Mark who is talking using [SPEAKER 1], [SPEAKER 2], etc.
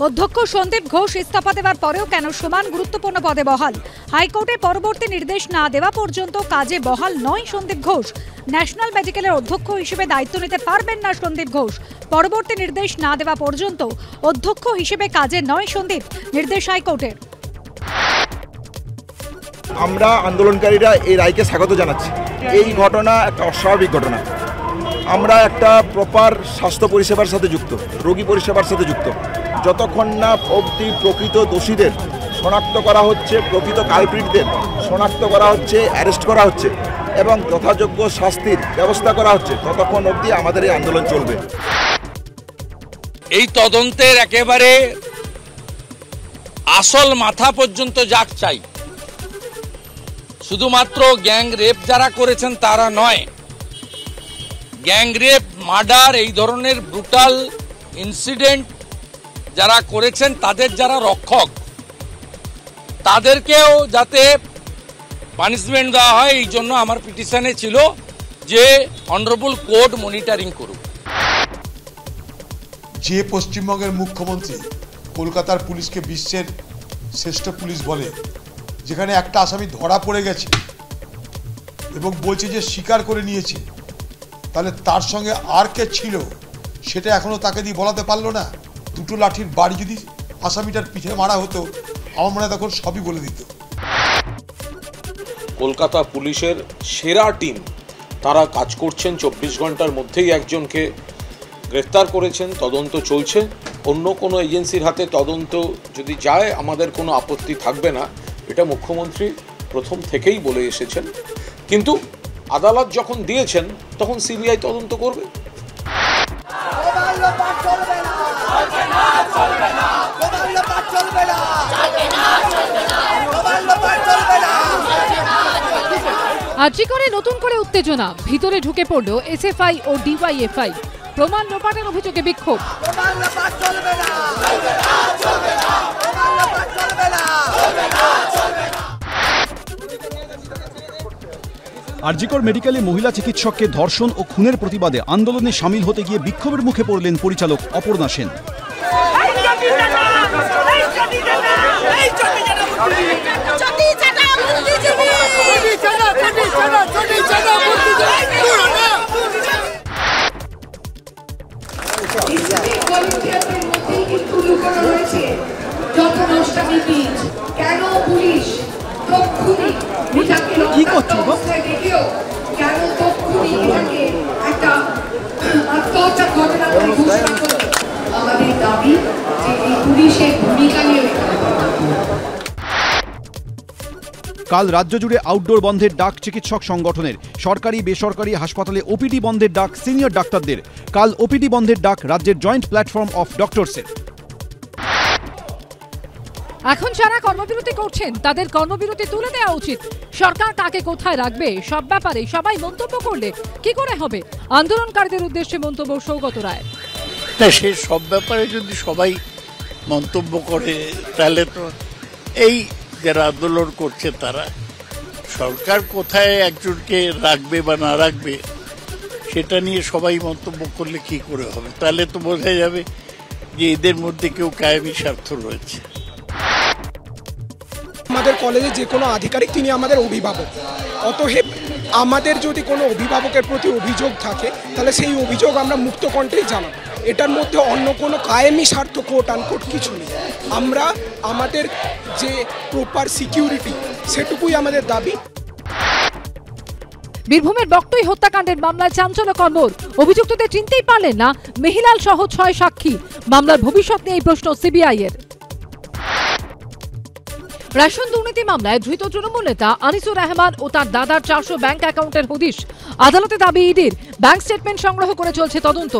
[SPEAKER 1] অধ্যক্ষ সন্দীপ ঘোষ ইস্তফা দেওয়ার পরেও কেন সমান গুরুত্বপূর্ণ পদে বহাল? হাইকোর্টে পরবর্তী নির্দেশ না দেওয়া পর্যন্ত কাজে বহাল নয় সন্দীপ ঘোষ। ন্যাশনাল মেডিকেলের অধ্যক্ষ হিসেবে দায়িত্ব নিতে পারবেন না সন্দীপ ঘোষ। পরবর্তী নির্দেশ না দেওয়া পর্যন্ত অধ্যক্ষ হিসেবে কাজে নয় সন্দীপ, নির্দেশ হাইকোর্টের।
[SPEAKER 2] আমরা আন্দোলনকারীরা এই রায়কে স্বাগত জানাচ্ছি। এই ঘটনা একটা অস্বাভাবিক ঘটনা। আমরা একটা প্রপার স্বাস্থ্য পরিষেবার সাথে যুক্ত, রোগী পরিষেবার সাথে যুক্ত। যতক্ষণ না অবধি প্রকৃত দোষীদের শনাক্ত করা হচ্ছে, প্রকৃত কালপ্রিটদের শনাক্ত করা হচ্ছে, অ্যারেস্ট করা হচ্ছে এবং যথাযোগ্য শাস্তির ব্যবস্থা করা হচ্ছে, ততক্ষণ অবধি আমাদের এই আন্দোলন চলবে।
[SPEAKER 3] এই তদন্তের একেবারে আসল মাথা পর্যন্ত যাক চাই। শুধুমাত্র গ্যাং রেপ যারা করেছেন তারা নয়, গ্যাং রেপ, মার্ডার, এই ধরনের ব্রুটাল ইনসিডেন্ট যারা করেছেন তাদের যারা রক্ষক, তাদেরকেও যাতে পানিশমেন্ট দেওয়া হয়, এই জন্য আমার পিটিশনে ছিল যে অনারেবল কোর্ট মনিটরিং করুক।
[SPEAKER 4] যে পশ্চিমবঙ্গের মুখ্যমন্ত্রী কলকাতার পুলিশকে বিশ্বের শ্রেষ্ঠ পুলিশ বলে, যেখানে একটা আসামি ধরা পড়ে গেছে এবং বলছে যে স্বীকার করে নিয়েছে, তাহলে তার সঙ্গে আর কে ছিল সেটা এখনো তাকে দিয়ে বলাতে পারলো না। দুটো লাঠির বাড়ি যদি আসামিটার পিঠে মারা হতো, আমার মনে হয় তখন সবই বলে দিত।
[SPEAKER 5] কলকাতা পুলিশের সেরা টিম তারা কাজ করছেন, 24 ঘন্টার মধ্যেই একজনকে গ্রেফতার করেছেন, তদন্ত চলছে। অন্য কোনো এজেন্সির হাতে তদন্ত যদি যায় আমাদের কোনো আপত্তি থাকবে না, এটা মুখ্যমন্ত্রী প্রথম থেকেই বলে এসেছেন। কিন্তু আদালত যখন দিয়েছেন তখন সিবিআই তদন্ত করবে।
[SPEAKER 1] আরজি করে নতুন করে উত্তেজনা, ভিতরে ঢুকে পড়ল এসএফআই ও ডিওয়াইএফআই। প্রমাণ লোপাটের অভিযোগে বিক্ষোভ।
[SPEAKER 6] আরজিকর মেডিকেলে মহিলা চিকিৎসককে ধর্ষণ ও খুনের প্রতিবাদে আন্দোলনে সামিল হতে গিয়ে বিক্ষোভের মুখে পড়লেন পরিচালক অপর্ণা সেন।
[SPEAKER 7] কেন পুলিশ কি করছো? কেন তক্ষুনি এটাকে একটা আত্মহত্যার ঘটনা বলে ঘোষণা করলো? আমাদের দাবি যে এই পুলিশের ভূমিকা নিয়ে।
[SPEAKER 6] কাল রাজ্য জুড়ে আউটডোর বন্ধের ডাক চিকিৎসক সংগঠনের। সরকারি বেসরকারি হাসপাতালে ওপিডি বন্ধের ডাক সিনিয়র ডাক্তারদের। কাল ওপিডি বন্ধের ডাক রাজ্যের জয়েন্ট প্ল্যাটফর্ম অফ ডক্টরসের।
[SPEAKER 1] এখন যারা কর্মবিরতি করছেন তাদের কর্মবিরতি তুলে দেওয়া উচিত। সরকার কাকে কোথায় রাখবে সব ব্যাপারে সবাই মন্তব্য করলে কি করে হবে? আন্দোলনকারীদের উদ্দেশ্যে মন্তব্য সৌগত রায়।
[SPEAKER 8] সে সব ব্যাপারে যদি সবাই মন্তব্য করে তাহলে তো এই যারা আন্দোলন করছে তারা, সরকার কোথায় একজনকে রাখবে বা না রাখবে সেটা নিয়ে সবাই মন্তব্য করলে কি করে হবে? তাহলে তো বোঝা যাবে যে এদের মধ্যে কেউ কায়েমি স্বার্থ রয়েছে।
[SPEAKER 9] আমাদের কলেজে যে কোনো আধিকারিক তিনি আমাদের অভিভাবক, অতএব আমাদের যদি কোনো অভিভাবকের প্রতি অভিযোগ থাকে তাহলে সেই অভিযোগ আমরা মুক্ত কণ্ঠেই জানাবো। এটার মধ্যে অন্য কোনো কায়েমি স্বার্থ কোট আনকোট কিছু নেই। আমরা আমাদের যে প্রপার সিকিউরিটি সেটুকুই আমাদের দাবি।
[SPEAKER 1] বীরভূমের বক্তই হত্যাকাণ্ডের মামলায় চাঞ্চল্যকর। অভিযুক্তদের চিনতেই পারলেন না মেহিলাল সহ 6 সাক্ষী। মামলার ভবিষ্যৎ নিয়ে এই প্রশ্ন সিবিআই এর। রেশন দুর্নীতি মামলায় ধৃত তৃণমূল নেতা আনিসুর রহমান ও তার দাদার 400 ব্যাংক অ্যাকাউন্টের হদিশ। আদালতে দাবি ইডির। ব্যাংক স্টেটমেন্ট সংগ্রহ করে চলছে তদন্ত।